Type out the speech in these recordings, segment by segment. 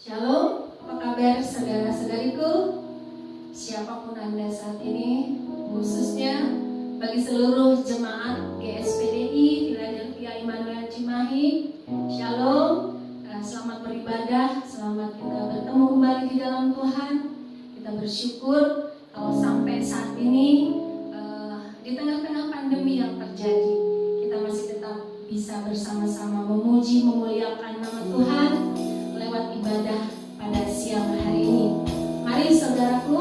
Shalom, apa kabar saudara-saudariku? Siapapun Anda saat ini, khususnya bagi seluruh jemaat GSPDI Philadelphia Immanuel Cimahi. Shalom, selamat beribadah, selamat kita bertemu kembali di dalam Tuhan. Kita bersyukur kalau sampai saat ini di tengah-tengah pandemi yang terjadi, kita masih tetap bisa bersama-sama memuji, memuliakan nama Tuhan lewat ibadah pada siang hari ini. Mari saudaraku,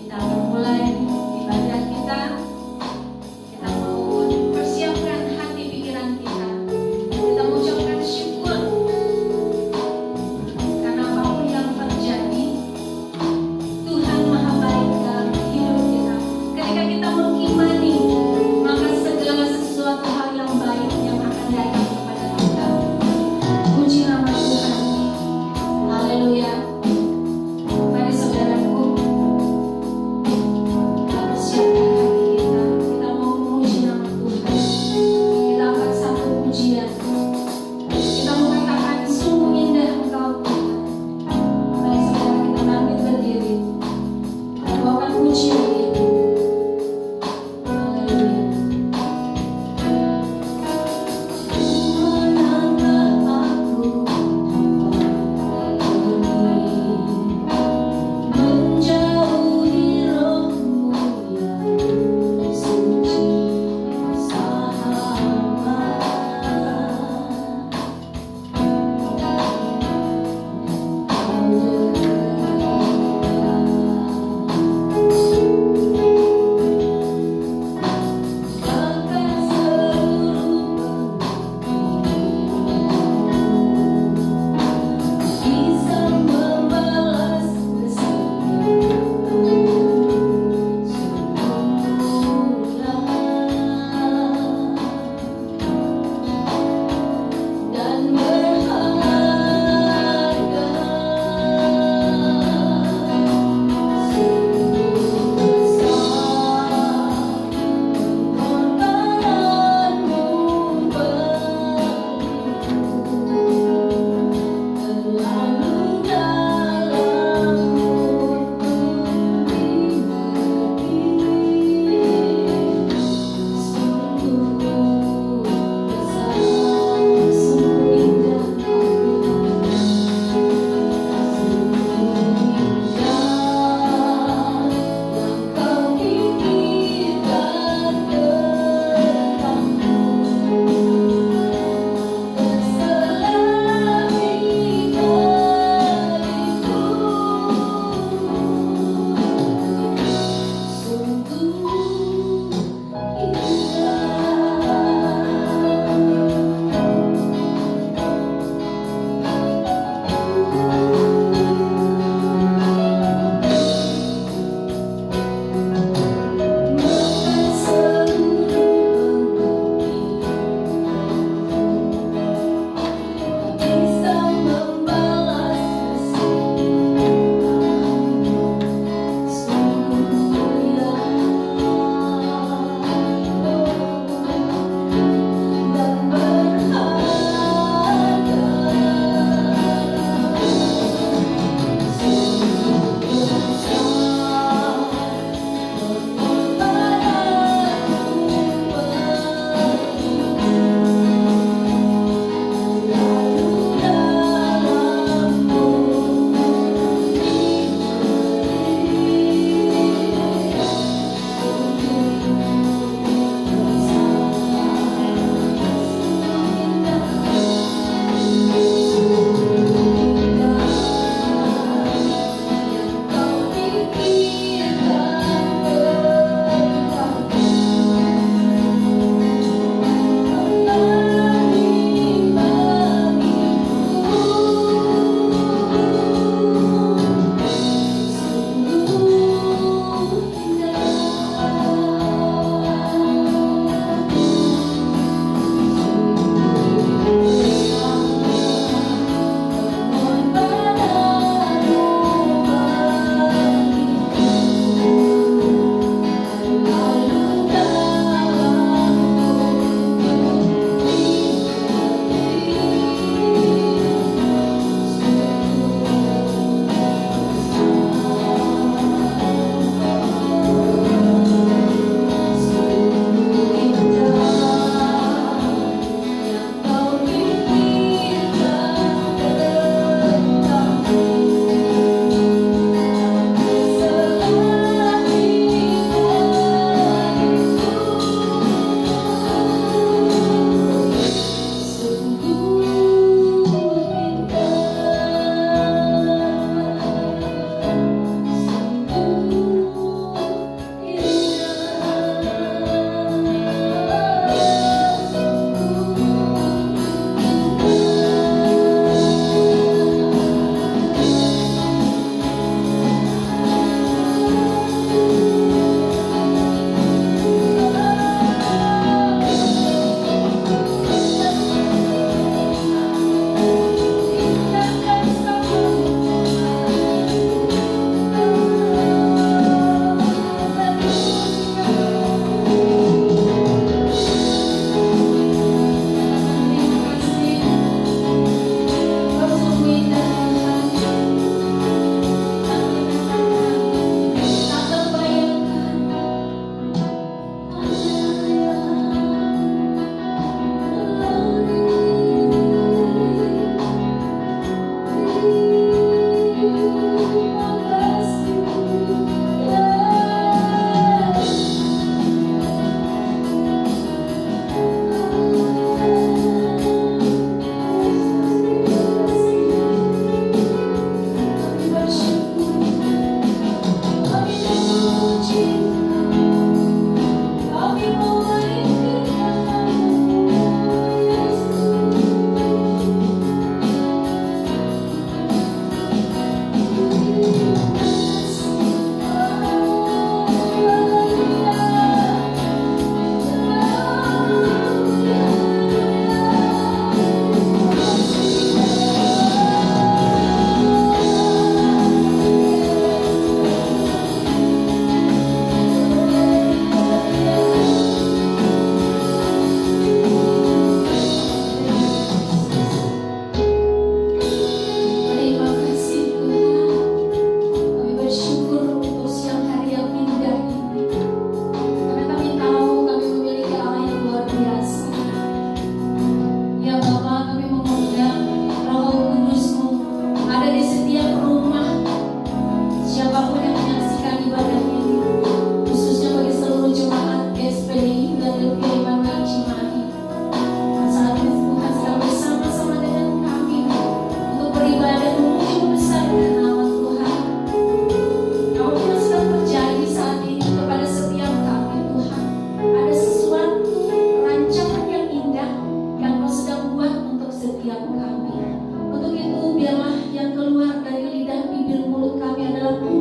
kita akan mulai ibadah kita. Kita mau persiapkan hati pikiran kita. Kita mengucapkan syukur karena apapun yang terjadi, Tuhan Maha Baik dalam hidup kita.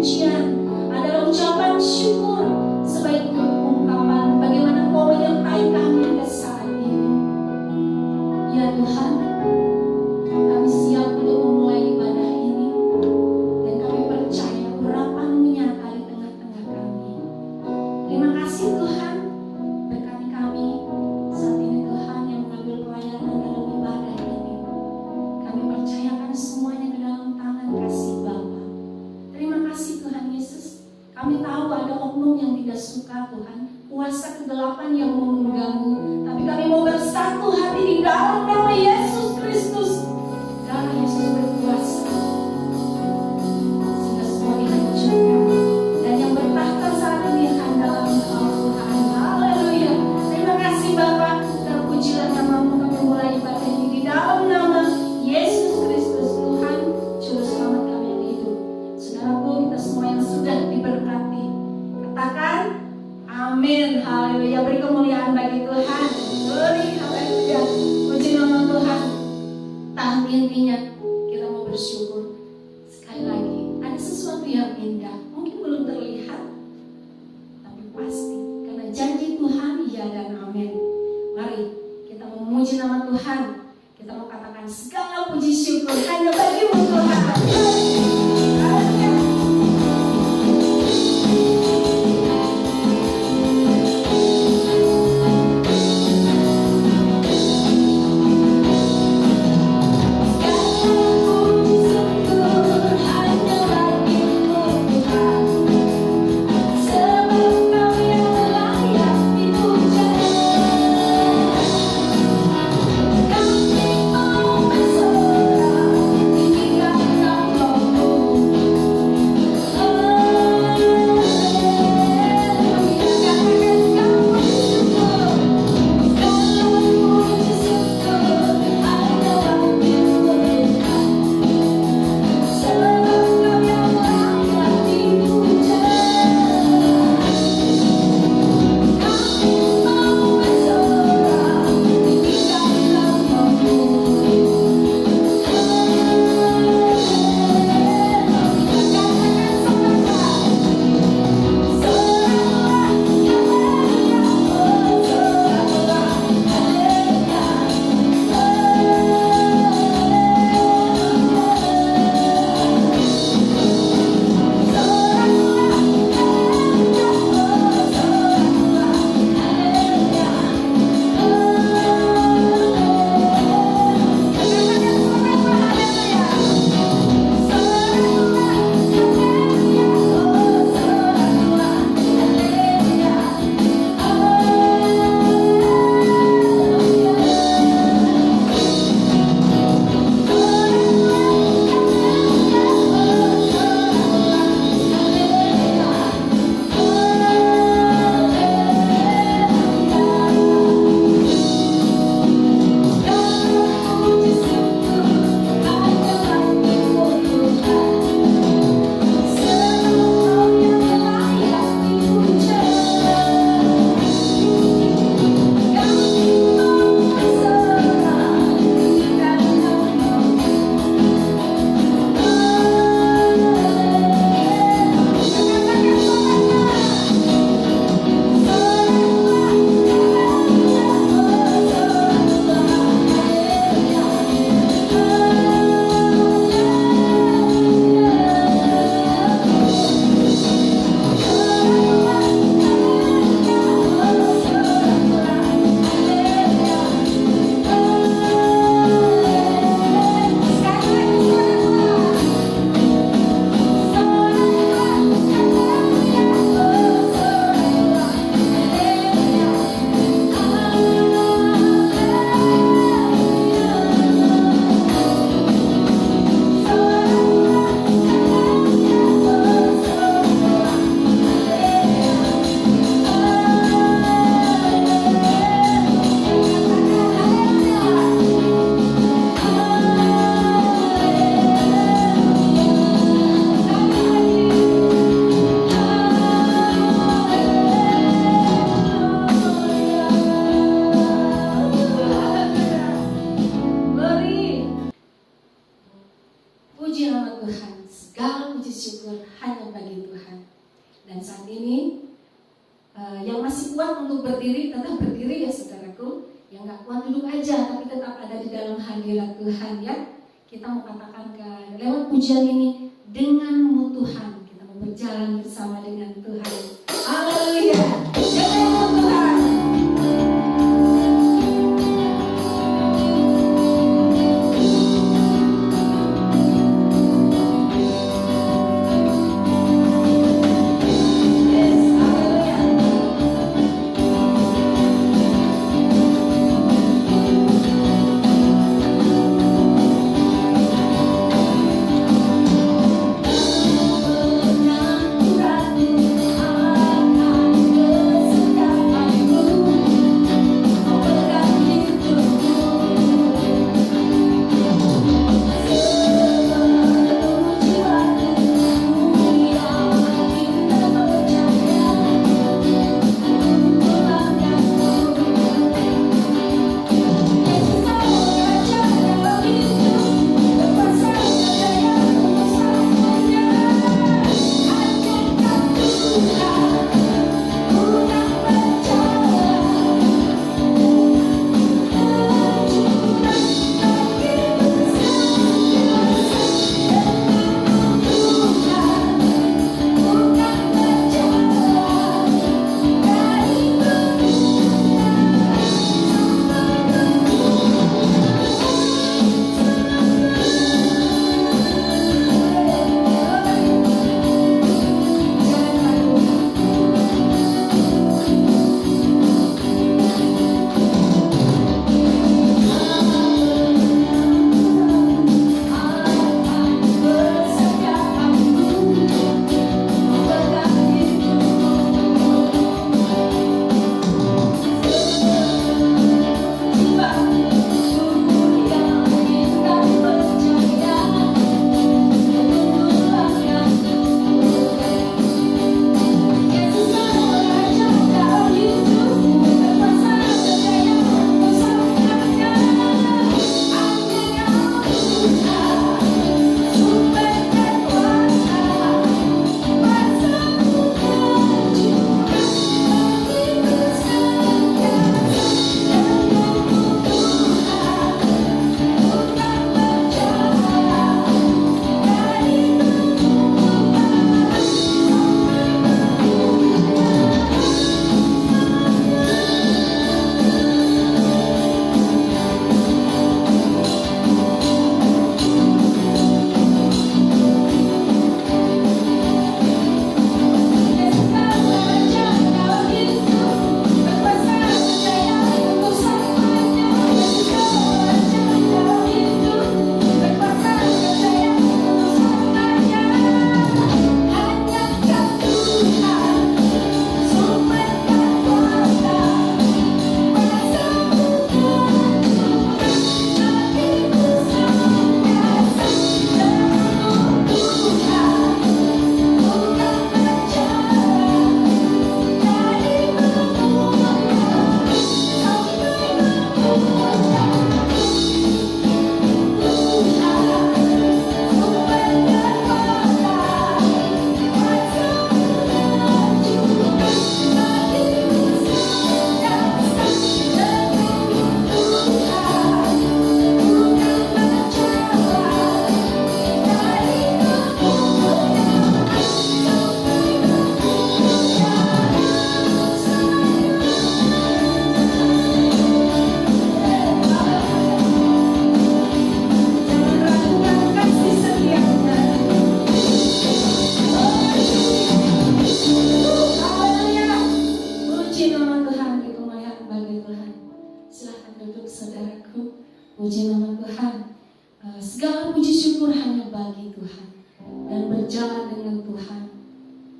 pujian, adalah ucapan syukur sebaik ungkapan bagaimana Kau menyertai kami hingga saat ini. Ya Tuhan, kami siap untuk memulai ibadah ini, dan kami percaya urapan-Mu nyata di tengah-tengah kami. Terima kasih Tuhan, berkati kami saat ini Tuhan yang mengambil pelayanan dalam ibadah ini. Kami percayakan semuanya ke dalam tangan kasih Bapa. Terima kasih Tuhan Yesus. Kami tahu ada oknum yang tidak suka Tuhan, kuasa kegelapan yang mau mengganggu, tapi kami mau bersatu hati di dalam nama Yesus Kristus. Darah Yesus berkuasa sehingga semua dihancurkan, dan yang bertahta saat ini hanyalah Engkau Tuhan. Haleluya. Terima kasih Bapa, terpujilah nama-Mu. Kami mulai ibadah ini di dalam nama Yesus Kristus, Tuhan Juru Selamat kami yang hidup. Saudaraku, kita semua yang sudah diberkati, katakan amin. Haleluya. Beri kemuliaan bagi Tuhan. Glory, haleluya. Puji nama Tuhan. Tahan intinya kita mau bersyukur. Sekali lagi, ada sesuatu yang indah, mungkin belum terlihat, tapi pasti karena janji Tuhan ya dan amin. Mari kita memuji nama Tuhan. Kita mau katakan segala puji syukur hanya bagi-Mu Tuhan. Haleluya. Puji nama Tuhan. Segala puji syukur hanya bagi Tuhan. Dan saat ini yang masih kuat untuk berdiri tetap berdiri ya saudaraku. Yang gak kuat duduk aja tapi tetap ada di dalam hadirat Tuhan ya. Kita mau katakan lewat pujian ini, denganmu Tuhan kita mau berjalan bersama dengan Tuhan. Haleluya. Denganmu Tuhan. Puji nama Tuhan. Segala puji syukur hanya bagi Tuhan. Dan berjalan dengan Tuhan,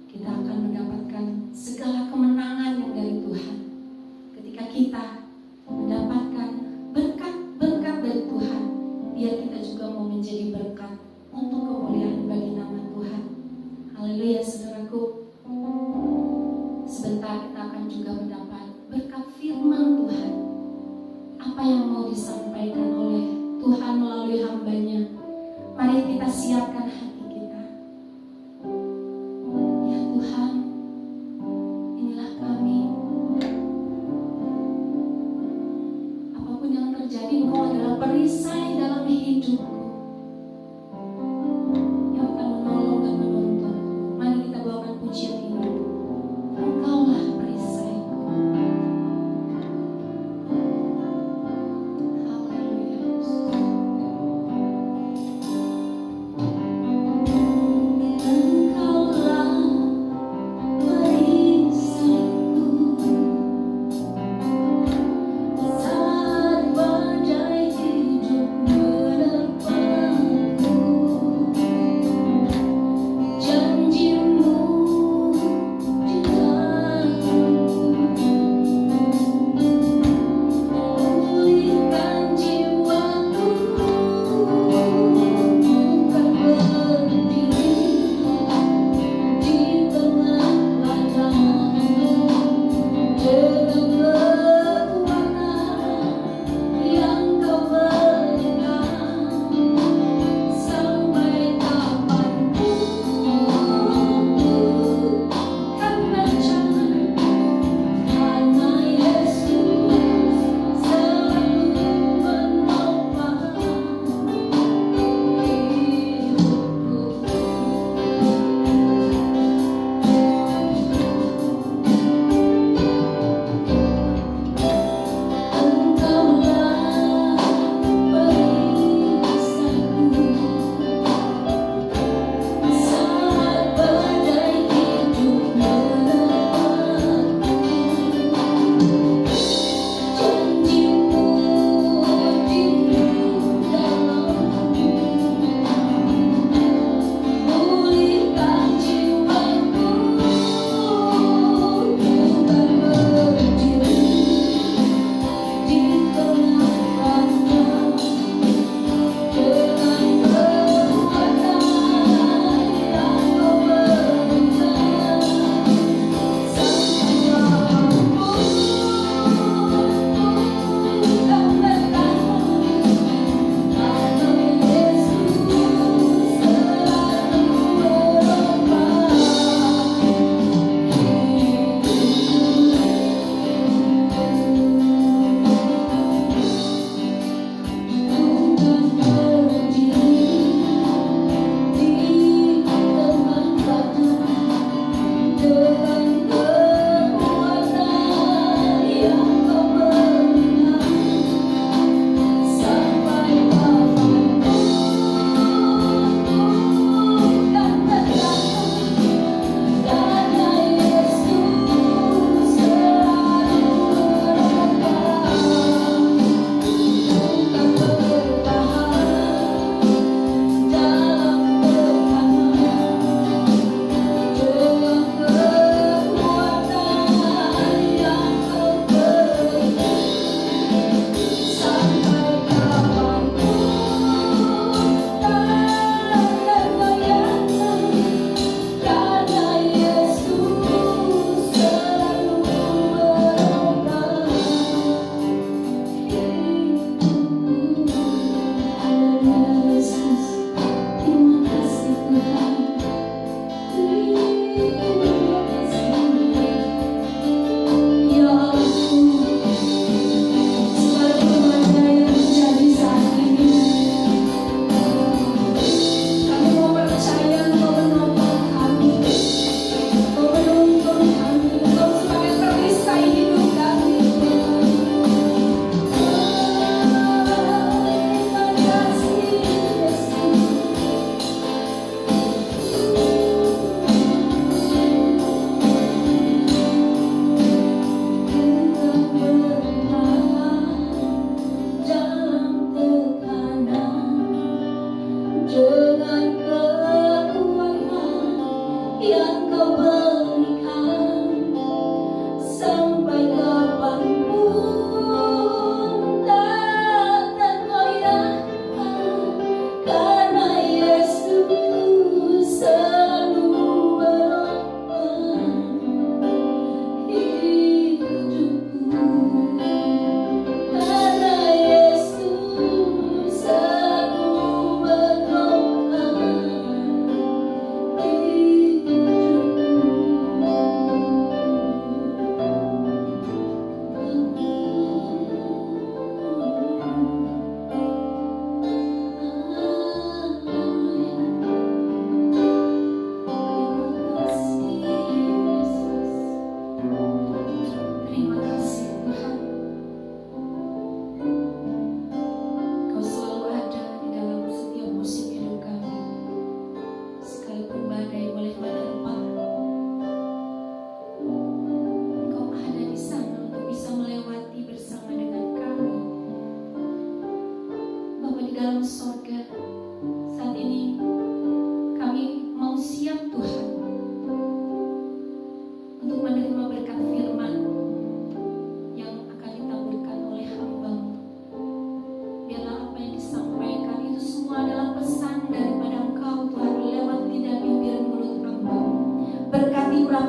kita akan mendapatkan segala kemenangan yang dari Tuhan. Ketika kita mendapatkan berkat-berkat dari Tuhan, biar kita juga mau menjadi berkat untuk kemuliaan bagi nama Tuhan. Haleluya saudaraku. Sebentar kita akan juga mendapat berkat firman Tuhan. Apa yang mau disampaikan oleh Tuhan melalui hamba-Nya. Mari kita siapkan hati kita.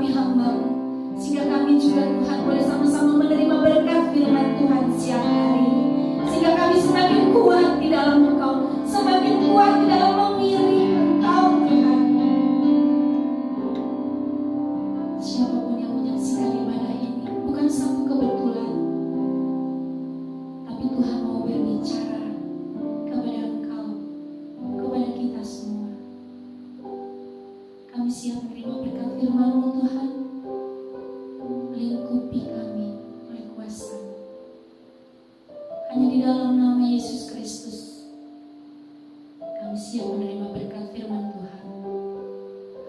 kami hamba-Mu, sehingga kami juga Tuhan boleh sama-sama menerima berkat firman Tuhan siang hari ini, sehingga kami semakin kuat di dalam Engkau, semakin kuat di dalam mengiring Engkau Tuhan. Siapapun yang menyaksikan ibadah ini bukan satu kebetulan, tapi Tuhan mau berbicara kepada Engkau, kepada kita semua. Kami siap menerima berkat firman-Mu Tuhan. Lingkupi kami oleh kuasa-Mu. Hanya di dalam nama Yesus Kristus kami siap menerima berkat firman Tuhan.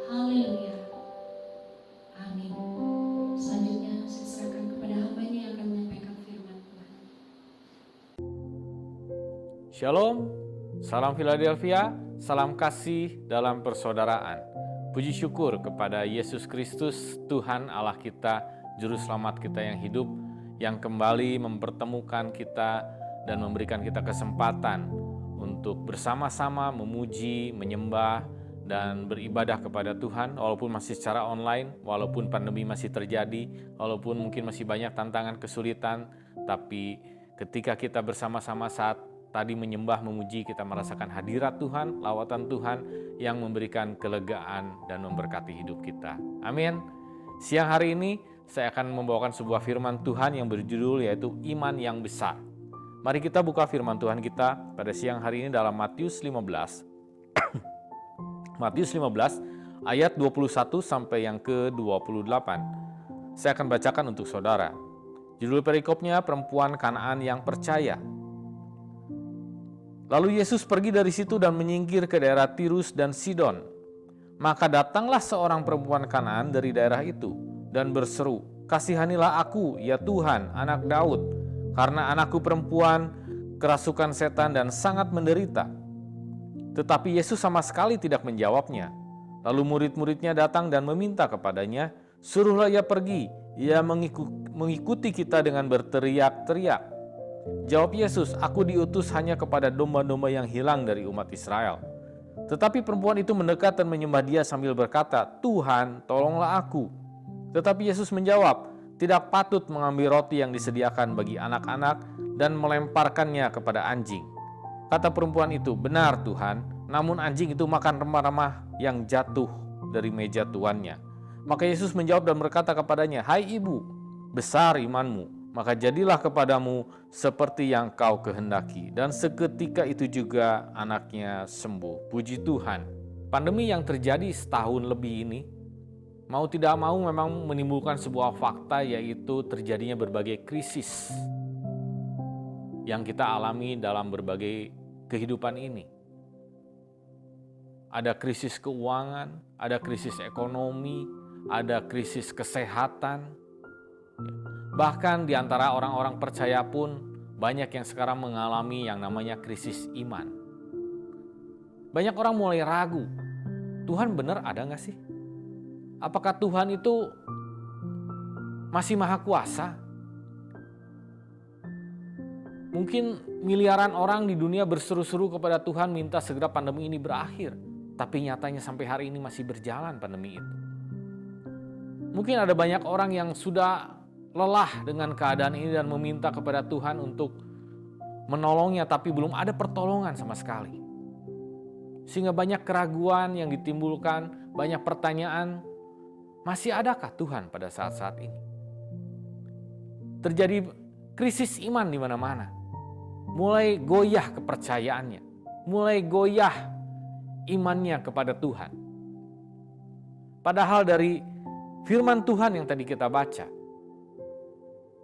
Haleluya. Amin. Selanjutnya saya serahkan kepada hamba-Nya yang akan menyampaikan firman Tuhan. Shalom, salam Philadelphia, salam kasih dalam persaudaraan. Puji syukur kepada Yesus Kristus, Tuhan Allah kita, Juru Selamat kita yang hidup, yang kembali mempertemukan kita dan memberikan kita kesempatan untuk bersama-sama memuji, menyembah, dan beribadah kepada Tuhan, walaupun masih secara online, walaupun pandemi masih terjadi, walaupun mungkin masih banyak tantangan, kesulitan, tapi ketika kita bersama-sama saat tadi menyembah, memuji, kita merasakan hadirat Tuhan, lawatan Tuhan yang memberikan kelegaan dan memberkati hidup kita. Amin. Siang hari ini saya akan membawakan sebuah firman Tuhan yang berjudul yaitu Iman yang Besar. Mari kita buka firman Tuhan kita pada siang hari ini dalam Matius 15. Matius 15 ayat 21 sampai yang ke-28. Saya akan bacakan untuk saudara. Judul perikopnya Perempuan Kanaan yang Percaya. Lalu Yesus pergi dari situ dan menyingkir ke daerah Tirus dan Sidon. Maka datanglah seorang perempuan Kanaan dari daerah itu dan berseru, "Kasihanilah aku, ya Tuhan, anak Daud, karena anakku perempuan kerasukan setan dan sangat menderita." Tetapi Yesus sama sekali tidak menjawabnya. Lalu murid-muridnya datang dan meminta kepadanya, "Suruhlah ia pergi, ia mengikuti kita dengan berteriak-teriak." Jawab Yesus, "Aku diutus hanya kepada domba-domba yang hilang dari umat Israel." Tetapi perempuan itu mendekat dan menyembah Dia sambil berkata, "Tuhan, tolonglah aku." Tetapi Yesus menjawab, "Tidak patut mengambil roti yang disediakan bagi anak-anak dan melemparkannya kepada anjing." Kata perempuan itu, "Benar Tuhan, namun anjing itu makan remah-remah yang jatuh dari meja tuannya." Maka Yesus menjawab dan berkata kepadanya, "Hai ibu, besar imanmu. Maka jadilah kepadamu seperti yang kau kehendaki." Dan seketika itu juga anaknya sembuh. Puji Tuhan. Pandemi yang terjadi setahun lebih ini, mau tidak mau memang menimbulkan sebuah fakta, yaitu terjadinya berbagai krisis yang kita alami dalam berbagai kehidupan ini. Ada krisis keuangan, ada krisis ekonomi, ada krisis kesehatan. Bahkan di antara orang-orang percaya pun banyak yang sekarang mengalami yang namanya krisis iman. Banyak orang mulai ragu, Tuhan benar ada nggak sih? Apakah Tuhan itu masih maha kuasa? Mungkin miliaran orang di dunia berseru-seru kepada Tuhan minta segera pandemi ini berakhir. Tapi nyatanya sampai hari ini masih berjalan pandemi itu. Mungkin ada banyak orang yang sudah lelah dengan keadaan ini dan meminta kepada Tuhan untuk menolongnya, tapi belum ada pertolongan sama sekali. Sehingga banyak keraguan yang ditimbulkan, banyak pertanyaan, masih adakah Tuhan pada saat-saat ini? Terjadi krisis iman di mana-mana. Mulai goyah kepercayaannya, mulai goyah imannya kepada Tuhan. Padahal dari firman Tuhan yang tadi kita baca,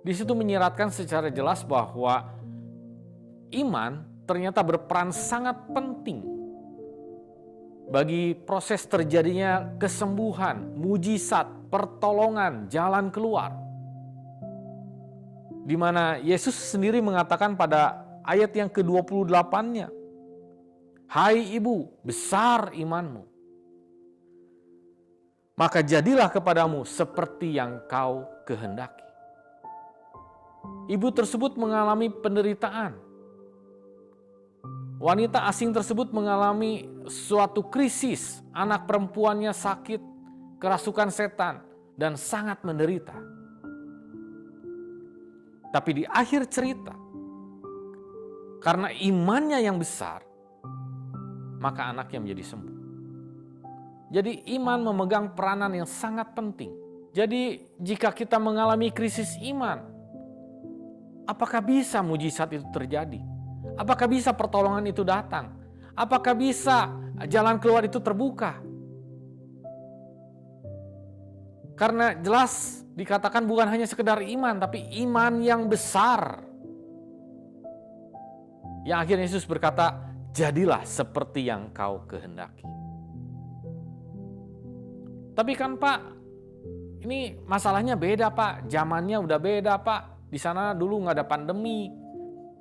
di situ menyiratkan secara jelas bahwa iman ternyata berperan sangat penting bagi proses terjadinya kesembuhan, mujizat, pertolongan, jalan keluar. Di mana Yesus sendiri mengatakan pada ayat yang ke-28-nya, "Hai ibu, besar imanmu. Maka jadilah kepadamu seperti yang kau kehendaki." Ibu tersebut mengalami penderitaan. Wanita asing tersebut mengalami suatu krisis. Anak perempuannya sakit, kerasukan setan. dan sangat menderita. Tapi di akhir cerita, karena imannya yang besar, maka anaknya menjadi sembuh. Jadi iman memegang peranan yang sangat penting. Jadi jika kita mengalami krisis iman, apakah bisa mujizat itu terjadi? Apakah bisa pertolongan itu datang? Apakah bisa jalan keluar itu terbuka? Karena jelas dikatakan bukan hanya sekedar iman, tapi iman yang besar. Yang akhirnya Yesus berkata, jadilah seperti yang kau kehendaki. Tapi kan Pak, ini masalahnya beda Pak, zamannya udah beda Pak. Di sana dulu nggak ada pandemi,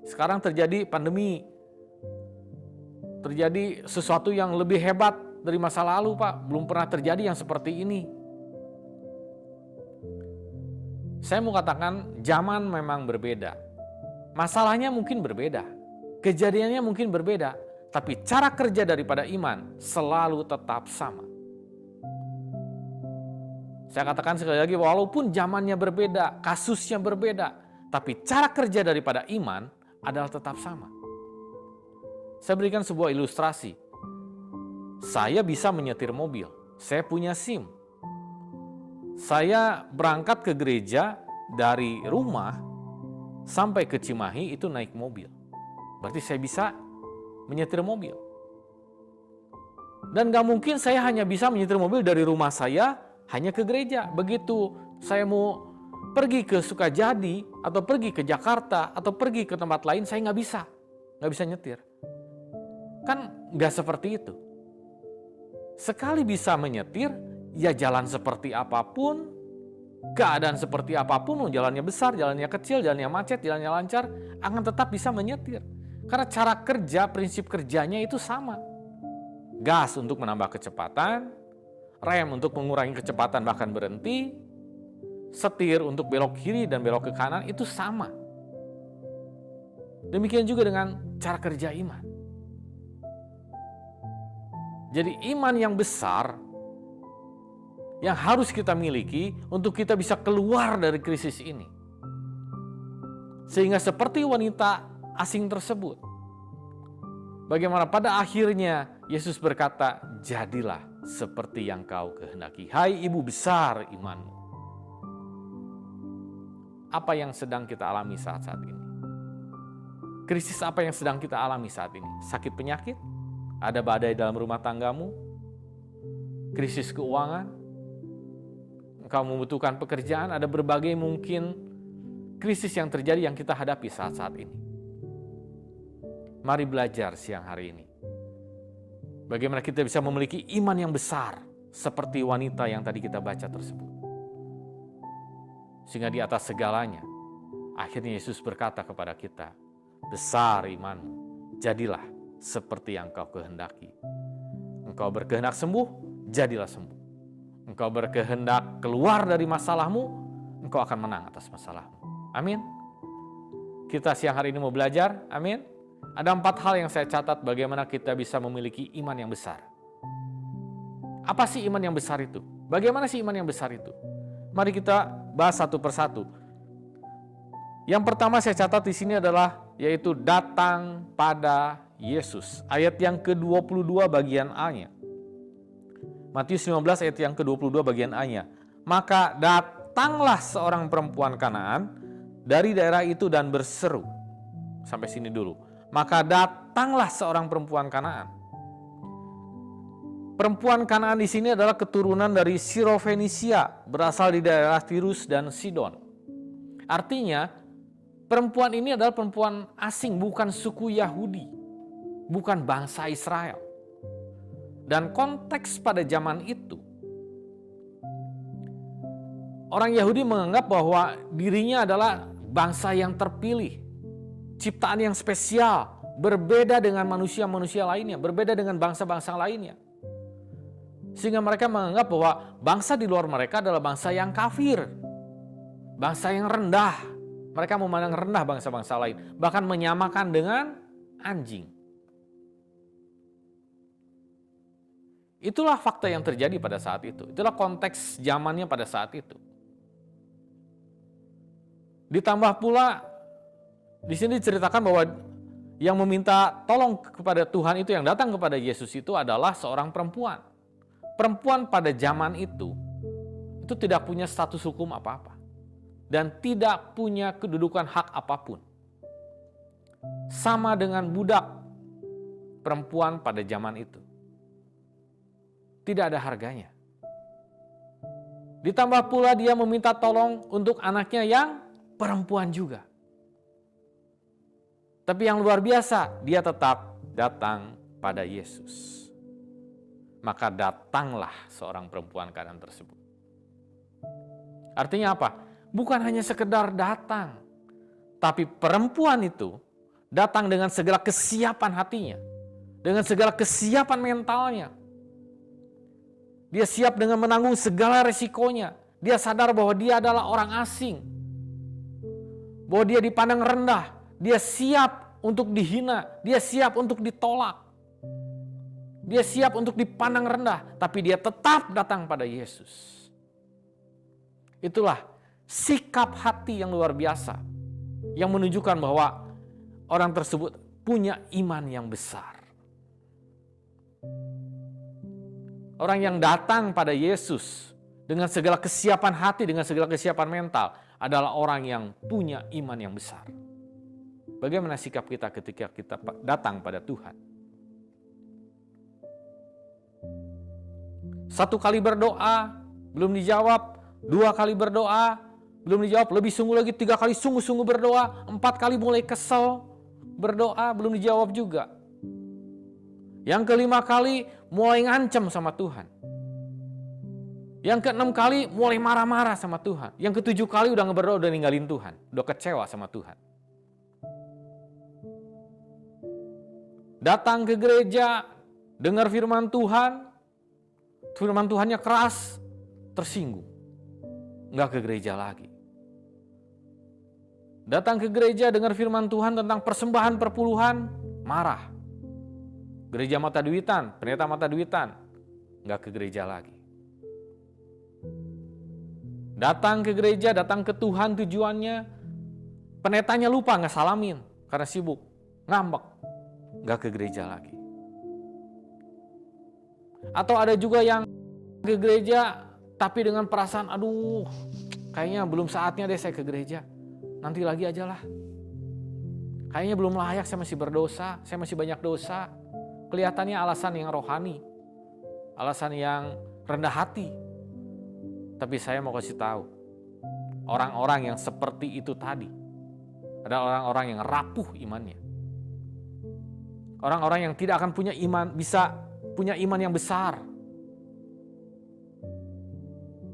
sekarang terjadi pandemi. Terjadi sesuatu yang lebih hebat dari masa lalu Pak, belum pernah terjadi yang seperti ini. Saya mau katakan zaman memang berbeda. Masalahnya mungkin berbeda. Kejadiannya mungkin berbeda. Tapi cara kerja daripada iman selalu tetap sama. Saya katakan sekali lagi, walaupun zamannya berbeda, kasusnya berbeda. Tapi cara kerja daripada iman adalah tetap sama. Saya berikan sebuah ilustrasi. Saya bisa menyetir mobil. Saya punya SIM. Saya berangkat ke gereja dari rumah sampai ke Cimahi itu naik mobil. Berarti saya bisa menyetir mobil. Dan gak mungkin saya hanya bisa menyetir mobil dari rumah saya hanya ke gereja. Begitu saya mau pergi ke Sukajadi atau pergi ke Jakarta atau pergi ke tempat lain, saya gak bisa nyetir. Kan gak seperti itu. Sekali bisa menyetir, ya jalan seperti apapun, keadaan seperti apapun, jalannya besar, jalannya kecil, jalannya macet, jalannya lancar, akan tetap bisa menyetir. Karena cara kerja, prinsip kerjanya itu sama. Gas untuk menambah kecepatan, rem untuk mengurangi kecepatan bahkan berhenti, setir untuk belok kiri dan belok ke kanan, itu sama. Demikian juga dengan cara kerja iman. Jadi iman yang besar yang harus kita miliki untuk kita bisa keluar dari krisis ini. Sehingga seperti wanita asing tersebut, bagaimana pada akhirnya Yesus berkata, jadilah seperti yang kau kehendaki. Hai ibu besar imanmu. Apa yang sedang kita alami saat-saat ini? Krisis apa yang sedang kita alami saat ini? Sakit penyakit? Ada badai dalam rumah tanggamu? Krisis keuangan? Engkau membutuhkan pekerjaan? Ada berbagai mungkin krisis yang terjadi yang kita hadapi saat-saat ini. Mari belajar siang hari ini. Bagaimana kita bisa memiliki iman yang besar seperti wanita yang tadi kita baca tersebut. Sehingga di atas segalanya, akhirnya Yesus berkata kepada kita, besar imanmu, jadilah seperti yang kau kehendaki. Engkau berkehendak sembuh, jadilah sembuh. Engkau berkehendak keluar dari masalahmu, engkau akan menang atas masalahmu. Amin. Kita siang hari ini mau belajar, amin. Ada 4 hal yang saya catat bagaimana kita bisa memiliki iman yang besar. Apa sih iman yang besar itu? Bagaimana sih iman yang besar itu? Mari kita bahas satu persatu. Yang pertama saya catat di sini adalah yaitu datang pada Yesus. Ayat yang ke-22 bagian A-nya. Matius 15 ayat yang ke-22 bagian A-nya. Maka datanglah seorang perempuan Kanaan dari daerah itu dan berseru. Sampai sini dulu. Maka datanglah seorang perempuan Kanaan. Perempuan Kanaan di sini adalah keturunan dari Sirofenisia, berasal di daerah Tirus dan Sidon. Artinya, perempuan ini adalah perempuan asing, bukan suku Yahudi, bukan bangsa Israel. Dan konteks pada zaman itu, orang Yahudi menganggap bahwa dirinya adalah bangsa yang terpilih, ciptaan yang spesial, berbeda dengan manusia-manusia lainnya, berbeda dengan bangsa-bangsa lainnya. Sehingga mereka menganggap bahwa bangsa di luar mereka adalah bangsa yang kafir, bangsa yang rendah. Mereka memandang rendah bangsa-bangsa lain, bahkan menyamakan dengan anjing. Itulah fakta yang terjadi pada saat itu. Itulah konteks zamannya pada saat itu. Ditambah pula di sini diceritakan bahwa yang meminta tolong kepada Tuhan itu, yang datang kepada Yesus itu adalah seorang perempuan. Perempuan pada zaman itu tidak punya status hukum apa-apa. Dan tidak punya kedudukan hak apapun. Sama dengan budak perempuan pada zaman itu. Tidak ada harganya. Ditambah pula dia meminta tolong untuk anaknya yang perempuan juga. Tapi yang luar biasa, dia tetap datang pada Yesus. Maka datanglah seorang perempuan Kanaan tersebut. Artinya apa? Bukan hanya sekedar datang, tapi perempuan itu datang dengan segala kesiapan hatinya, dengan segala kesiapan mentalnya. Dia siap dengan menanggung segala resikonya. Dia sadar bahwa dia adalah orang asing, bahwa dia dipandang rendah. Dia siap untuk dihina, dia siap untuk ditolak. Dia siap untuk dipandang rendah, tapi dia tetap datang pada Yesus. Itulah sikap hati yang luar biasa, yang menunjukkan bahwa orang tersebut punya iman yang besar. Orang yang datang pada Yesus dengan segala kesiapan hati, dengan segala kesiapan mental, adalah orang yang punya iman yang besar. Bagaimana sikap kita ketika kita datang pada Tuhan? 1 kali berdoa, belum dijawab. 2 kali berdoa, belum dijawab. Lebih sungguh lagi, 3 kali sungguh-sungguh berdoa. 4 kali mulai kesel berdoa, belum dijawab juga. Yang ke-5 kali mulai ngancam sama Tuhan. Yang ke-6 kali mulai marah-marah sama Tuhan. Yang ke-7 kali udah ngeberdoa, udah ninggalin Tuhan. Udah kecewa sama Tuhan. Datang ke gereja, dengar firman Tuhan, firman Tuhannya keras, tersinggung. Nggak ke gereja lagi. Datang ke gereja, dengar firman Tuhan tentang persembahan perpuluhan, marah. Gereja mata duitan, pendeta mata duitan, nggak ke gereja lagi. Datang ke gereja, datang ke Tuhan tujuannya, pendetanya lupa nggak salamin karena sibuk, ngambek. Nggak ke gereja lagi. Atau ada juga yang ke gereja tapi dengan perasaan, aduh kayaknya belum saatnya deh saya ke gereja, nanti lagi aja lah. Kayaknya belum layak, saya masih berdosa, saya masih banyak dosa. Kelihatannya alasan yang rohani, alasan yang rendah hati. Tapi saya mau kasih tahu, orang-orang yang seperti itu tadi adalah orang-orang yang rapuh imannya. Orang-orang yang tidak akan punya iman, bisa punya iman yang besar.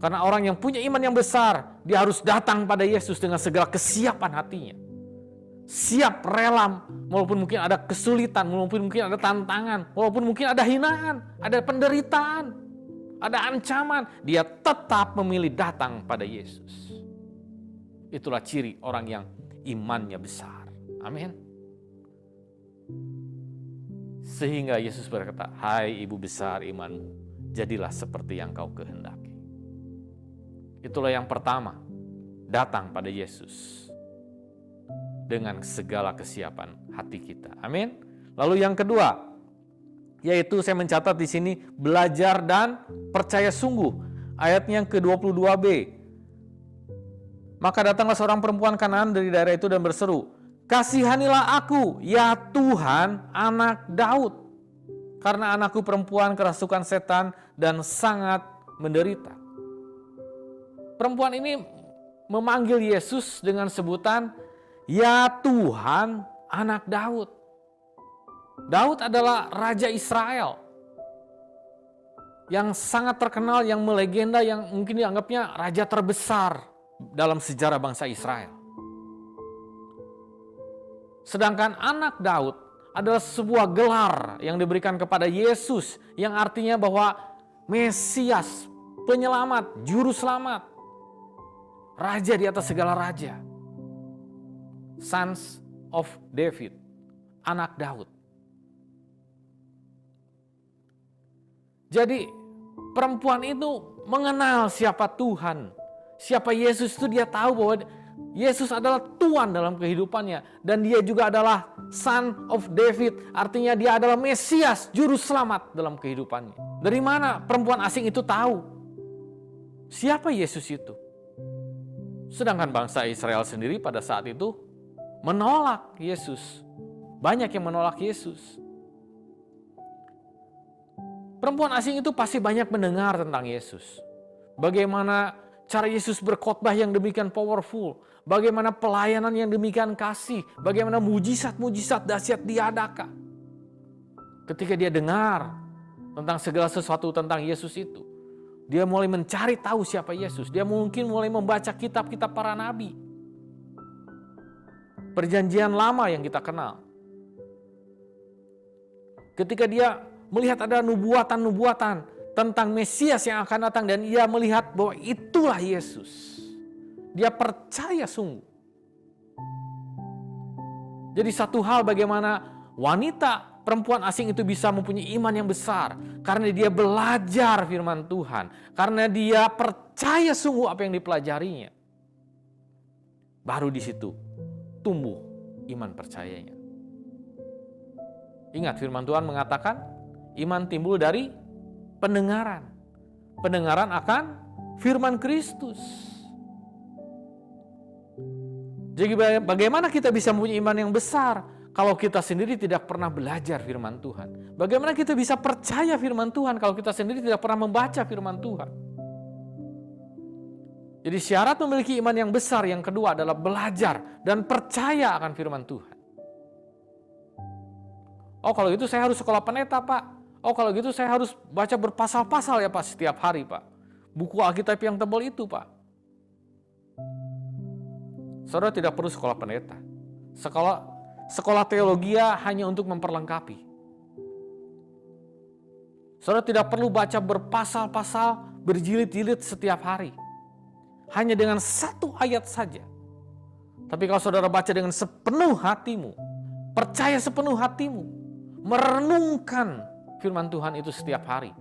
Karena orang yang punya iman yang besar, dia harus datang pada Yesus dengan segala kesiapan hatinya. Siap rela, walaupun mungkin ada kesulitan, walaupun mungkin ada tantangan, walaupun mungkin ada hinaan, ada penderitaan, ada ancaman, dia tetap memilih datang pada Yesus. Itulah ciri orang yang imannya besar. Amin. Sehingga Yesus berkata, hai ibu besar imanmu, jadilah seperti yang kau kehendaki. Itulah yang pertama, datang pada Yesus dengan segala kesiapan hati kita. Amin. Lalu yang kedua, yaitu saya mencatat di sini, belajar dan percaya sungguh. Ayatnya yang ke-22b. Maka datanglah seorang perempuan Kanaan dari daerah itu dan berseru, kasihanilah aku, ya Tuhan, anak Daud. Karena anakku perempuan kerasukan setan dan sangat menderita. Perempuan ini memanggil Yesus dengan sebutan, ya Tuhan, anak Daud. Daud adalah Raja Israel yang sangat terkenal, yang melegenda, yang mungkin dianggapnya raja terbesar dalam sejarah bangsa Israel. Sedangkan anak Daud adalah sebuah gelar yang diberikan kepada Yesus, yang artinya bahwa Mesias, penyelamat, juru selamat, raja di atas segala raja. Sons of David, anak Daud. Jadi perempuan itu mengenal siapa Tuhan, siapa Yesus itu. Dia tahu bahwa Yesus adalah Tuhan dalam kehidupannya. Dan dia juga adalah Son of David. Artinya dia adalah Mesias, Juru Selamat dalam kehidupannya. Dari mana perempuan asing itu tahu siapa Yesus itu? Sedangkan bangsa Israel sendiri pada saat itu menolak Yesus. Banyak yang menolak Yesus. Perempuan asing itu pasti banyak mendengar tentang Yesus. Bagaimana cara Yesus berkhotbah yang demikian powerful. Bagaimana pelayanan yang demikian kasih. Bagaimana mujizat-mujizat dahsyat diadakan. Ketika dia dengar tentang segala sesuatu tentang Yesus itu, dia mulai mencari tahu siapa Yesus. Dia mungkin mulai membaca kitab-kitab para nabi. Perjanjian lama yang kita kenal. Ketika dia melihat ada nubuatan-nubuatan tentang Mesias yang akan datang, dan ia melihat bahwa itulah Yesus. Dia percaya sungguh. Jadi satu hal bagaimana wanita perempuan asing itu bisa mempunyai iman yang besar. Karena dia belajar firman Tuhan. Karena dia percaya sungguh apa yang dipelajarinya. Baru di situ tumbuh iman percayanya. Ingat firman Tuhan mengatakan, iman timbul dari pendengaran. Pendengaran akan firman Kristus. Jadi bagaimana kita bisa mempunyai iman yang besar kalau kita sendiri tidak pernah belajar firman Tuhan? Bagaimana kita bisa percaya firman Tuhan kalau kita sendiri tidak pernah membaca firman Tuhan? Jadi syarat memiliki iman yang besar yang kedua adalah belajar dan percaya akan firman Tuhan. Oh, kalau gitu saya harus sekolah pendeta, Pak. Oh, kalau gitu saya harus baca berpasal-pasal ya, Pak, setiap hari, Pak. Buku Alkitab yang tebal itu, Pak. Saudara tidak perlu sekolah pendeta. Sekolah teologi hanya untuk memperlengkapi. Saudara tidak perlu baca berpasal-pasal, berjilid-jilid setiap hari. Hanya dengan satu ayat saja. Tapi kalau saudara baca dengan sepenuh hatimu, percaya sepenuh hatimu, merenungkan firman Tuhan itu setiap hari,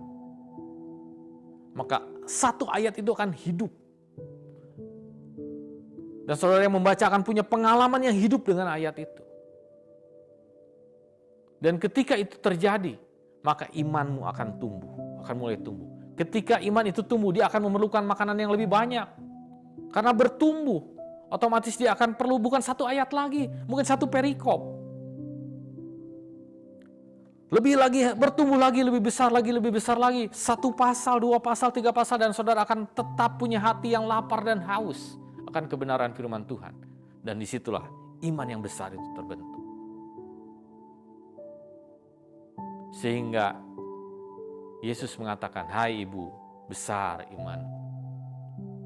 maka satu ayat itu akan hidup. Dan saudara yang membaca akan punya pengalaman yang hidup dengan ayat itu. Dan ketika itu terjadi, maka imanmu akan tumbuh, akan mulai tumbuh. Ketika iman itu tumbuh, dia akan memerlukan makanan yang lebih banyak. Karena bertumbuh, otomatis dia akan perlu bukan satu ayat lagi, mungkin satu perikop. Lebih lagi, bertumbuh lagi, lebih besar lagi. Satu pasal, dua pasal, tiga pasal, dan saudara akan tetap punya hati yang lapar dan haus akan kebenaran firman Tuhan. Dan disitulah iman yang besar itu terbentuk. Sehingga Yesus mengatakan, hai ibu, besar iman.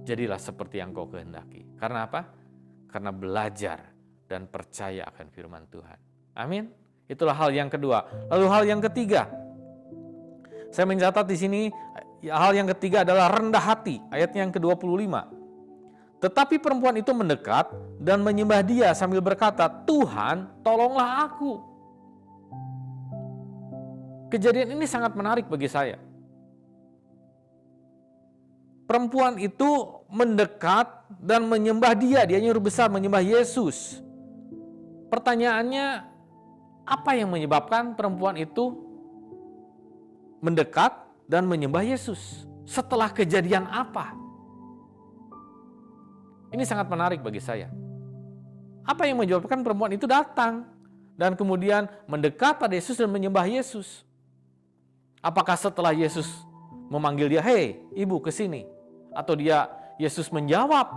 Jadilah seperti yang kau kehendaki. Karena apa? Karena belajar dan percaya akan firman Tuhan. Amin. Itulah hal yang kedua. Lalu hal yang ketiga, saya mencatat di sini, hal yang ketiga adalah rendah hati. Ayatnya yang ke-25. Tetapi perempuan itu mendekat dan menyembah dia sambil berkata, Tuhan, tolonglah aku. Kejadian ini sangat menarik bagi saya. Perempuan itu mendekat dan menyembah dia nyuruh besar menyembah Yesus. Pertanyaannya, apa yang menyebabkan perempuan itu mendekat dan menyembah Yesus? Setelah kejadian apa? Ini sangat menarik bagi saya. Apa yang menyebabkan perempuan itu datang dan kemudian mendekat pada Yesus dan menyembah Yesus? Apakah setelah Yesus memanggil dia, hei ibu kesini? Atau Yesus menjawab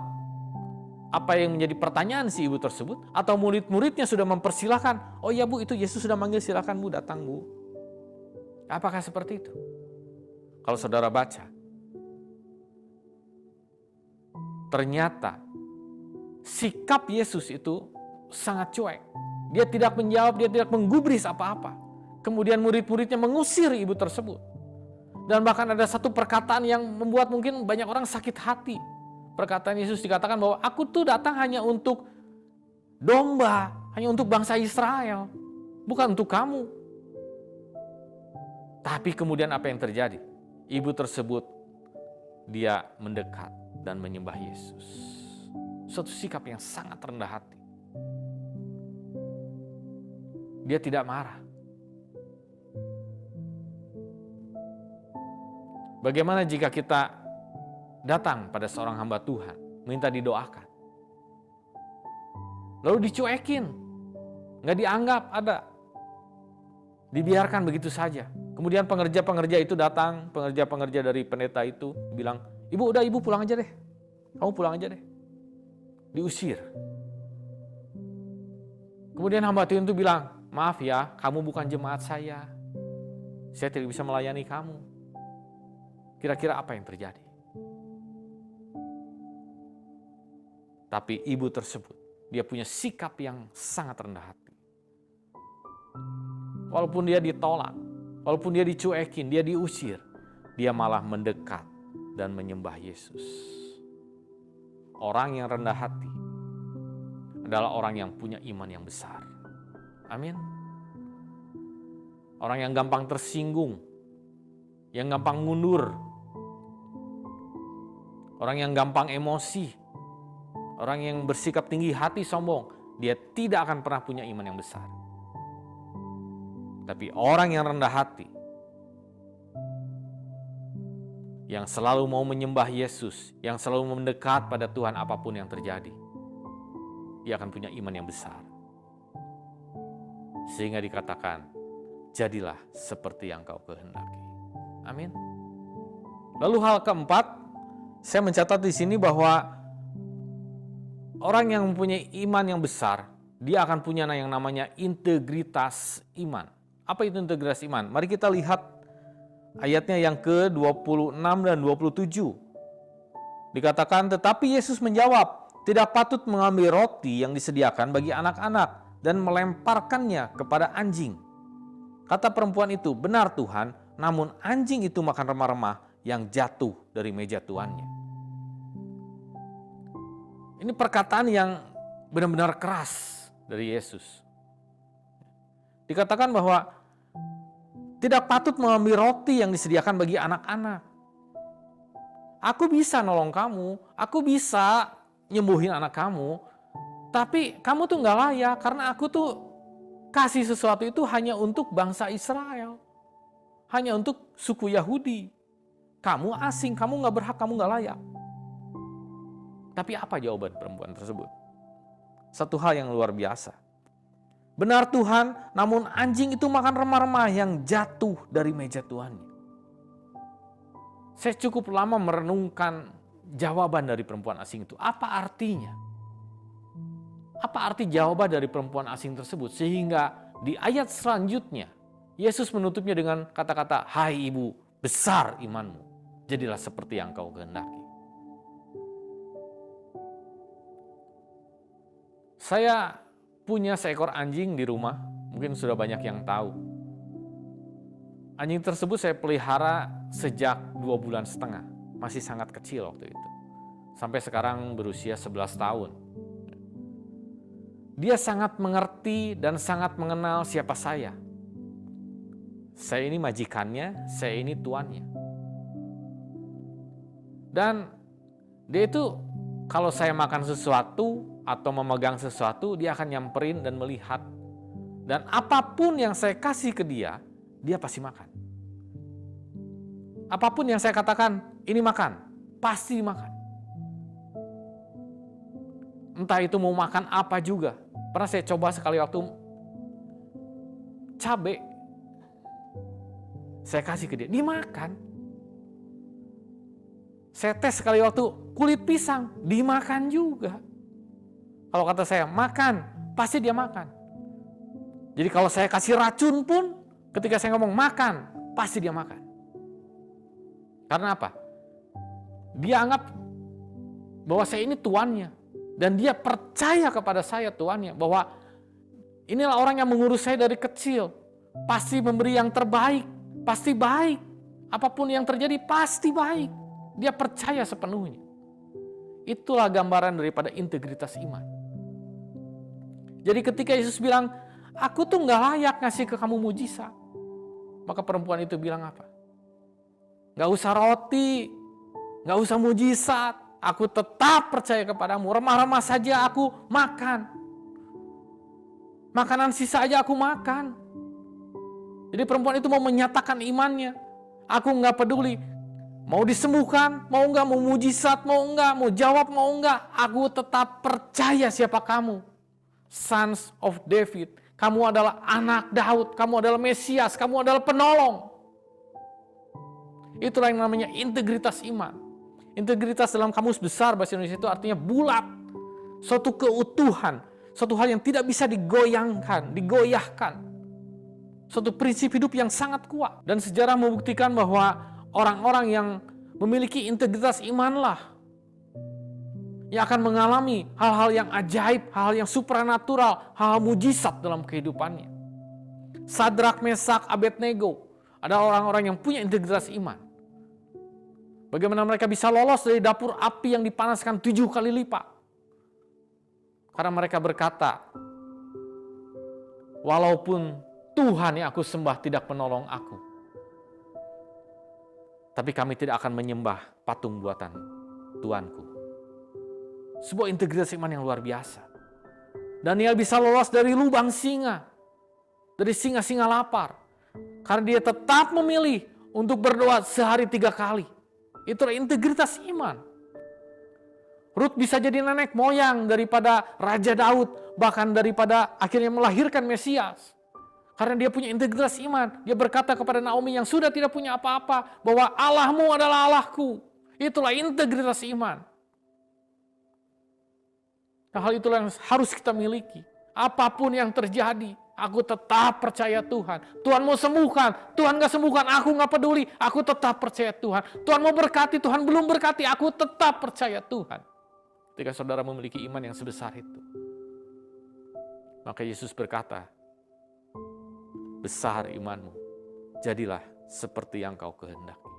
apa yang menjadi pertanyaan si ibu tersebut? Atau murid-muridnya sudah mempersilahkan, oh iya bu, itu Yesus sudah manggil, silakan bu, datang bu. Apakah seperti itu? Kalau saudara baca, ternyata sikap Yesus itu sangat cuek. Dia tidak menjawab, dia tidak menggubris apa-apa. Kemudian murid-muridnya mengusir ibu tersebut. Dan bahkan ada satu perkataan yang membuat mungkin banyak orang sakit hati. Perkataan Yesus dikatakan bahwa aku tuh datang hanya untuk domba, hanya untuk bangsa Israel, bukan untuk kamu. Tapi kemudian apa yang terjadi? ibu tersebut dia mendekat dan menyembah Yesus. Suatu sikap yang sangat rendah hati. Dia tidak marah. Bagaimana jika kita datang pada seorang hamba Tuhan, minta didoakan, lalu dicuekin, nggak dianggap ada, dibiarkan begitu saja. Kemudian pengerja-pengerja itu datang, pengerja-pengerja dari pendeta itu bilang, ibu udah, ibu pulang aja deh, kamu pulang aja deh. Diusir. Kemudian hamba Tuhan itu bilang, maaf ya, kamu bukan jemaat saya tidak bisa melayani kamu. Kira-kira apa yang terjadi? Tapi ibu tersebut, dia punya sikap yang sangat rendah hati. Walaupun dia ditolak, walaupun dia dicuekin, dia diusir, dia malah mendekat dan menyembah Yesus. Orang yang rendah hati adalah orang yang punya iman yang besar. Amin. Orang yang gampang tersinggung, yang gampang mundur, orang yang gampang emosi, orang yang bersikap tinggi hati, sombong, dia tidak akan pernah punya iman yang besar. Tapi orang yang rendah hati, yang selalu mau menyembah Yesus, yang selalu mendekat pada Tuhan apapun yang terjadi, dia akan punya iman yang besar. Sehingga dikatakan, jadilah seperti yang kau kehendaki. Amin. Lalu hal keempat, saya mencatat di sini bahwa orang yang mempunyai iman yang besar, dia akan punya yang namanya integritas iman. Apa itu integritas iman? Mari kita lihat ayatnya yang ke-26 dan 27. Dikatakan, tetapi Yesus menjawab, tidak patut mengambil roti yang disediakan bagi anak-anak dan melemparkannya kepada anjing. Kata perempuan itu, benar Tuhan, namun anjing itu makan remah-remah yang jatuh dari meja tuannya. Ini perkataan yang benar-benar keras dari Yesus. Dikatakan bahwa tidak patut mengambil roti yang disediakan bagi anak-anak. Aku bisa nolong kamu, aku bisa nyembuhin anak kamu, tapi kamu tuh gak layak karena aku tuh kasih sesuatu itu hanya untuk bangsa Israel. Hanya untuk suku Yahudi. Kamu asing, kamu gak berhak, kamu gak layak. Tapi apa jawaban perempuan tersebut? Satu hal yang luar biasa. Benar Tuhan, namun anjing itu makan remah-remah yang jatuh dari meja tuannya. Saya cukup lama merenungkan jawaban dari perempuan asing itu. Apa artinya? Apa arti jawaban dari perempuan asing tersebut? Sehingga di ayat selanjutnya, Yesus menutupnya dengan kata-kata, hai ibu, besar imanmu, jadilah seperti yang kau kehendaki. Saya punya seekor anjing di rumah, mungkin sudah banyak yang tahu. Anjing tersebut saya pelihara sejak 2,5 bulan, masih sangat kecil waktu itu. Sampai sekarang berusia 11 tahun. Dia sangat mengerti dan sangat mengenal siapa saya. Saya ini majikannya, saya ini tuannya. Dan dia itu kalau saya makan sesuatu atau memegang sesuatu, dia akan nyamperin dan melihat. Dan apapun yang saya kasih ke dia, dia pasti makan. Apapun yang saya katakan, ini makan, pasti makan. Entah itu mau makan apa juga. Pernah saya coba sekali waktu cabai, saya kasih ke dia, dimakan. Saya tes sekali waktu kulit pisang, dimakan juga. Kalau kata saya, makan, pasti dia makan. Jadi kalau saya kasih racun pun, ketika saya ngomong makan, pasti dia makan. Karena apa? Dia anggap bahwa saya ini tuannya. Dan dia percaya kepada saya tuannya, bahwa inilah orang yang mengurus saya dari kecil. Pasti memberi yang terbaik, pasti baik. Apapun yang terjadi, pasti baik. Dia percaya sepenuhnya. Itulah gambaran daripada integritas iman. Jadi ketika Yesus bilang, aku tuh gak layak ngasih ke kamu mujizat. Maka perempuan itu bilang apa? Gak usah roti, gak usah mujizat. Aku tetap percaya kepadamu. Remah-remah saja aku makan. Makanan sisa aja aku makan. Jadi perempuan itu mau menyatakan imannya. Aku gak peduli. Mau disembuhkan, mau enggak, mau mujizat, mau enggak, mau jawab, mau enggak. Aku tetap percaya siapa kamu. Sons of David. Kamu adalah anak Daud, kamu adalah Mesias, kamu adalah penolong. Itulah yang namanya integritas iman. Integritas dalam kamus besar bahasa Indonesia itu artinya bulat. Suatu keutuhan, suatu hal yang tidak bisa digoyahkan. Suatu prinsip hidup yang sangat kuat. Dan sejarah membuktikan bahwa orang-orang yang memiliki integritas imanlah yang akan mengalami hal-hal yang ajaib, hal-hal yang supranatural, hal-hal mujizat dalam kehidupannya. Sadrak, Mesak, Abednego adalah orang-orang yang punya integritas iman. Bagaimana mereka bisa lolos dari dapur api yang dipanaskan 7 kali lipat? Karena mereka berkata, walaupun Tuhan yang aku sembah tidak menolong aku, tapi kami tidak akan menyembah patung buatan Tuanku. Sebuah integritas iman yang luar biasa. Daniel bisa lolos dari lubang singa. Dari singa-singa lapar. Karena dia tetap memilih untuk berdoa sehari 3 kali. Itulah integritas iman. Rut bisa jadi nenek moyang daripada Raja Daud. Bahkan daripada akhirnya melahirkan Mesias. Karena dia punya integritas iman. Dia berkata kepada Naomi yang sudah tidak punya apa-apa, bahwa Allahmu adalah Allahku. Itulah integritas iman. Nah, hal itulah yang harus kita miliki. Apapun yang terjadi, aku tetap percaya Tuhan. Tuhan mau sembuhkan, Tuhan gak sembuhkan, aku gak peduli. Aku tetap percaya Tuhan. Tuhan mau berkati, Tuhan belum berkati, aku tetap percaya Tuhan. Ketika saudara memiliki iman yang sebesar itu, maka Yesus berkata, besar imanmu, jadilah seperti yang kau kehendaki.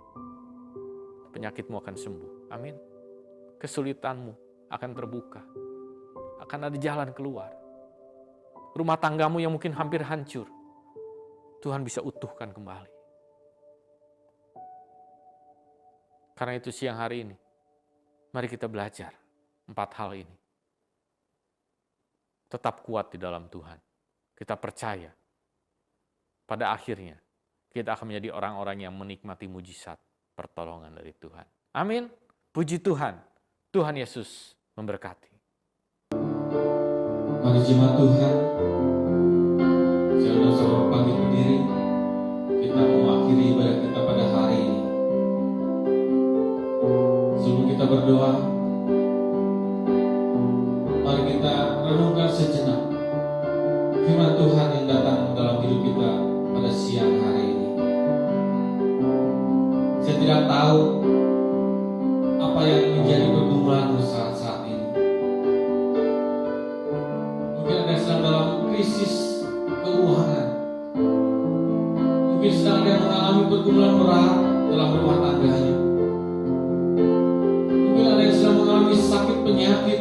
Penyakitmu akan sembuh, amin. Kesulitanmu akan terbuka, akan ada jalan keluar. Rumah tanggamu yang mungkin hampir hancur, Tuhan bisa utuhkan kembali. Karena itu siang hari ini, mari kita belajar 4 hal ini. Tetap kuat di dalam Tuhan. Kita percaya pada akhirnya kita akan menjadi orang-orang yang menikmati mujizat pertolongan dari Tuhan. Amin. Puji Tuhan. Tuhan Yesus memberkati. Mari jemaat Tuhan, saudara-saudara pagi berdiri, kita mengakhiri ibadah kita pada hari ini. Sebelum kita berdoa, mari kita renungkan sejenak firman Tuhan yang datang dalam hidup kita pada siang hari ini. Saya tidak tahu apa yang menjadi pergumulanmu saat ini. Mungkin ada yang sedang dalam krisis keuangan. Mungkin sedang ada yang mengalami pergumulan berat dalam rumah tangganya. Mungkin ada yang sedang mengalami sakit penyakit,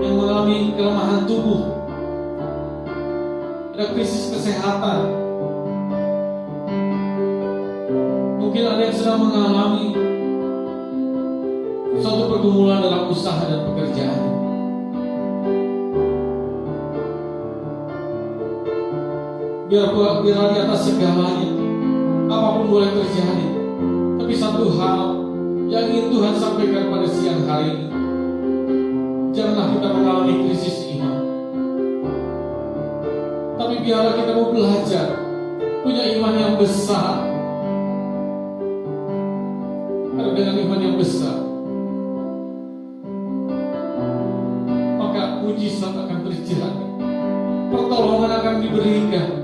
yang mengalami kelemahan tubuh, ada krisis kesehatan. Mungkin ada yang sedang mengalami suatu pergumulan dalam usaha dan pekerjaan. Biar di atas segalanya, apapun boleh terjadi, tapi satu hal yang ingin Tuhan sampaikan pada siang hari ini, janganlah kita mengalami krisis iman, tapi biarlah kita mau belajar punya iman yang besar. Karena dengan iman yang besar, maka mujizat akan terjadi, pertolongan akan diberikan.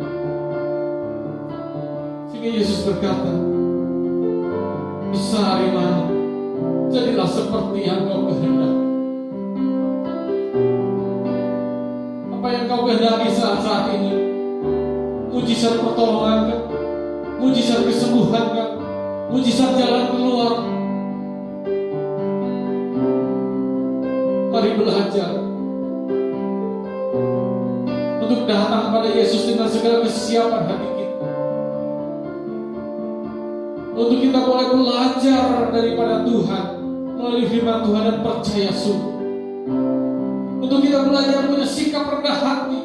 Sehingga Yesus berkata, besar iman, jadilah seperti yang kau kehendaki. Apa yang kau kehendaki saat ini? Mujizat pertolongan kan? Mujizat kesembuhan kan? Mujizat jalan keluar. Mari belajar untuk datang pada Yesus dengan segala kesiapan hati kita. Untuk kita boleh belajar daripada Tuhan melalui firman Tuhan dan percaya sungguh. Untuk kita belajar punya sikap rendah hati.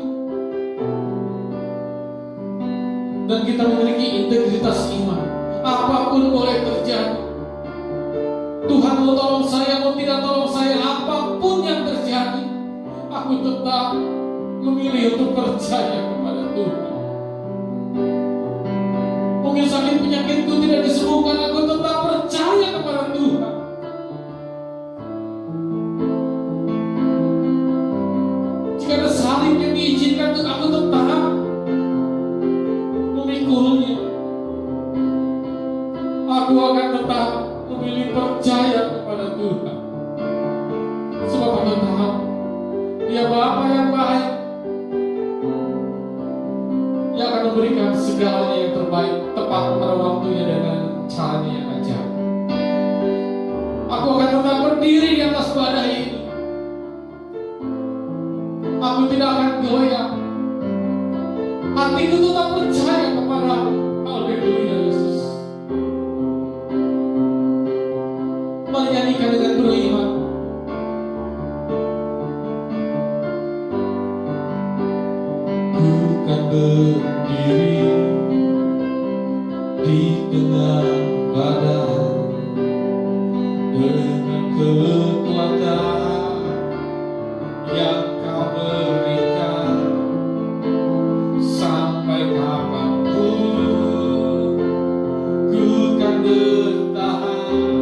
Dan kita memiliki integritas iman. Apapun boleh terjadi. Tuhan mau tolong saya, mau tidak tolong saya, apapun yang terjadi, aku tetap memilih untuk percaya kepada Tuhan. Mungkin sakit penyakitku tidak disembuhkan, aku tetap percaya kepada Tuhan. Jika ada salib yang diizinkan, aku tetap memikulnya. Aku akan tetap memilih percaya kepada Tuhan. Sebab aku tahu Dia Bapa yang baik, Dia akan memberikan segalanya yang terbaik tepat pada waktunya dengan caranya yang ajaib. Aku akan tetap berdiri di atas badai ini. Aku tidak akan goyah. Hatiku tetap percaya kepada Haleluya Yesus. Mari nyanyikan dengan beriman. Ku kan berdiri di tengah badai dengan kekuatan yang Kau berikan sampai kapanpun. Ku kan bertahan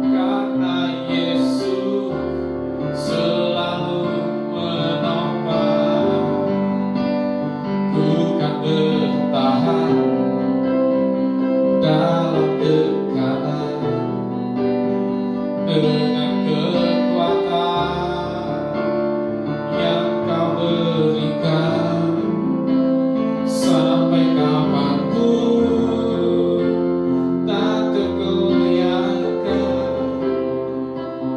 karena Yesus selalu menopang. Ku kan bertahan dalam tekanan dengan kekuatan yang Kau berikan sampai kapanpun. Tak tergoyahkan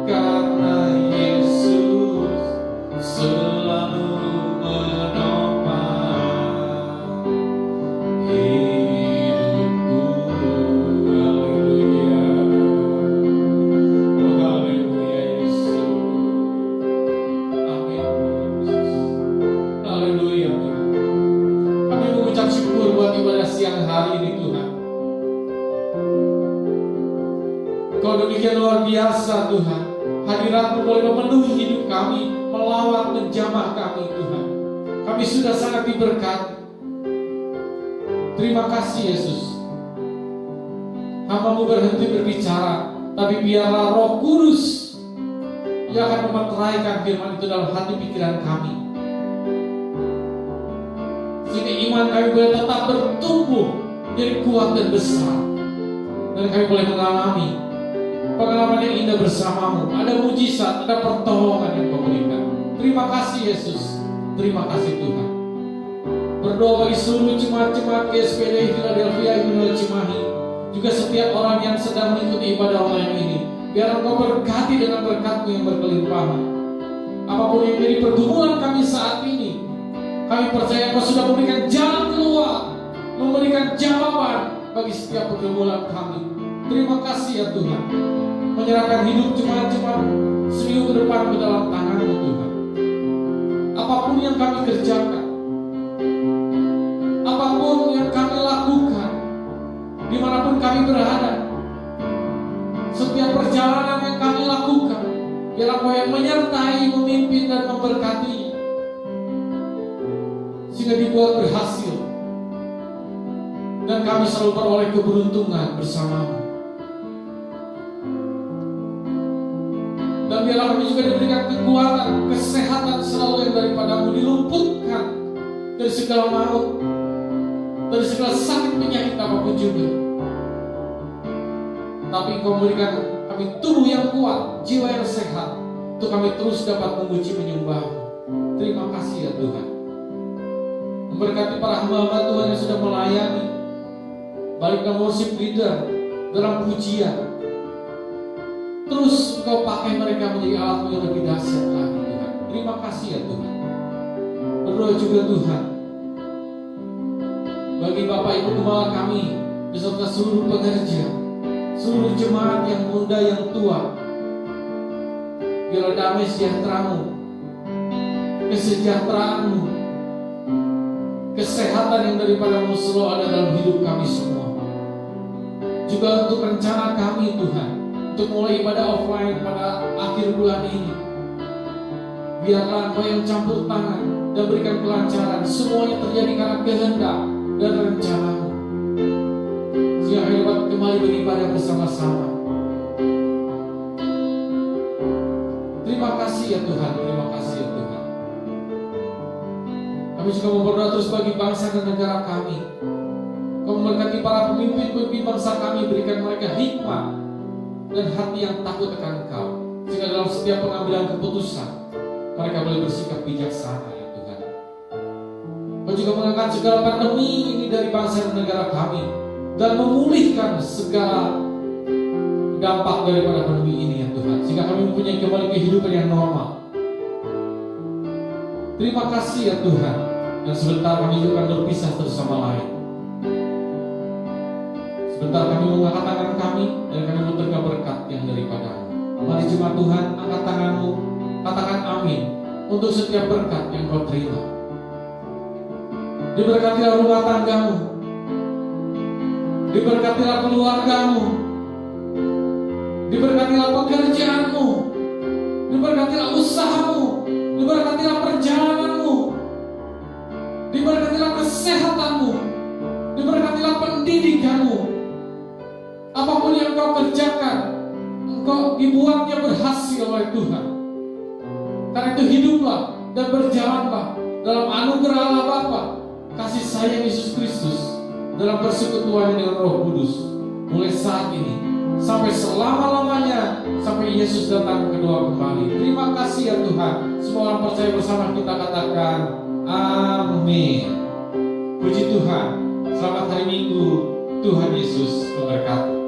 karena Yesus selalu menopang hidupku. Haleluya. Oh haleluya Yesus. Amin Yesus. Haleluya Tuhan. Kami mengucap syukur buat ibadah siang hari ini Tuhan. Kau demikian luar biasa Tuhan. Hadirat-Mu boleh memenuhi hidup kami, melawat, menjamah kami Tuhan. Kami sudah sangat diberkati. Terima kasih Yesus. Hamba-Mu berhenti berbicara, tapi biarlah Roh Kudus yang akan memeteraikan firman itu dalam hati pikiran kami. Sehingga iman kami boleh tetap bertumbuh menjadi kuat dan besar. Dan kami boleh mengalami pengalaman yang indah bersama-Mu. Ada mujizat, ada pertolongan yang Kau berikan. Terima kasih Yesus. Terima kasih Tuhan. Berdoa bagi seluruh jemaat-jemaat GSPDI Philadelphia Immanuel Cimahi, juga setiap orang yang sedang mengikuti ibadah online ini. Biar Engkau berkati dengan berkat-Mu yang berkelimpahan. Apapun yang menjadi pergumulan kami saat ini, kami percaya Engkau sudah memberikan jalan keluar, memberikan jawaban bagi setiap pergumulan kami. Terima kasih ya Tuhan. Menyerahkan hidup jemaat-jemaat seminggu ke depan ke dalam tangan-Mu Tuhan. Apapun yang kami kerjakan, apapun yang kami lakukan, dimanapun kami berada, setiap perjalanan yang kami lakukan, biar Engkau yang menyertai, memimpin dan memberkati, sehingga dibuat berhasil, dan kami selalu beroleh keberuntungan bersama-Mu. Dan biarlah kami juga diberikan kekuatan, kesehatan selalu yang daripada-Mu, diluputkan dari segala maut, dari segala sakit penyakit apapun juga. Tapi Engkau memberikan kami tubuh yang kuat, jiwa yang sehat, untuk kami terus dapat memuji menyembah-Mu. Terima kasih ya Tuhan. Memberkati para hamba-hamba Tuhan yang sudah melayani, baik dalam worship leader, dalam pujian. Terus Engkau pakai mereka menjadi alat yang lebih dahsyat lagi Tuhan. Terima kasih ya Tuhan. Berdoa juga Tuhan bagi Bapak Ibu Gembala kami beserta seluruh pekerja, seluruh jemaat yang muda yang tua. Biarlah damai sejahtera-Mu, kesejahteraan-Mu, kesehatan yang daripada-Mu selalu ada dalam hidup kami semua. Juga untuk rencana kami Tuhan, untuk mulai ibadah offline pada akhir bulan ini, biarlah Engkau yang campur tangan dan berikan kelancaran. Semuanya terjadi karena kehendak dan rencana-Mu, sehingga kami dapat kembali beribadah bersama-sama. Terima kasih ya Tuhan, terima kasih ya Tuhan. Kami juga mau berdoa terus bagi bangsa dan negara kami. Kau memberkati para pemimpin bangsa kami, berikan mereka hikmah dan hati yang takut akan Engkau, sehingga dalam setiap pengambilan keputusan mereka boleh bersikap bijaksana ya Tuhan. Kau juga mengangkat segala pandemi ini dari bangsa dan negara kami, dan memulihkan segala dampak daripada pandemi ini ya Tuhan, sehingga kami mempunyai kembali kehidupan yang normal. Terima kasih ya Tuhan. Dan sebentar kami juga akan berpisah satu sama lain. Sebentar kami mengangkat tangan kami, dan kami menerima berkat yang daripada-Mu. Mari jemaat Tuhan, angkat tanganmu, katakan amin untuk setiap berkat yang kau terima. Diberkatilah rumah tanggamu, diberkatilah keluargamu, diberkatilah pekerjaanmu, diberkatilah usahamu, diberkatilah perjalananmu, diberkatilah kesehatanmu, diberkatilah pendidikanmu. Apapun yang kau kerjakan, engkau dibuatnya berhasil oleh Tuhan. Karena itu hiduplah dan berjalanlah dalam anugerah Allah Bapa, kasih sayang Yesus Kristus, dalam persekutuan dengan Roh Kudus, mulai saat ini sampai selama-lamanya, sampai Yesus datang kedua kembali. Terima kasih ya Tuhan. Semua orang percaya bersama kita katakan amin. Puji Tuhan. Selamat hari Minggu. Tuhan Yesus memberkati.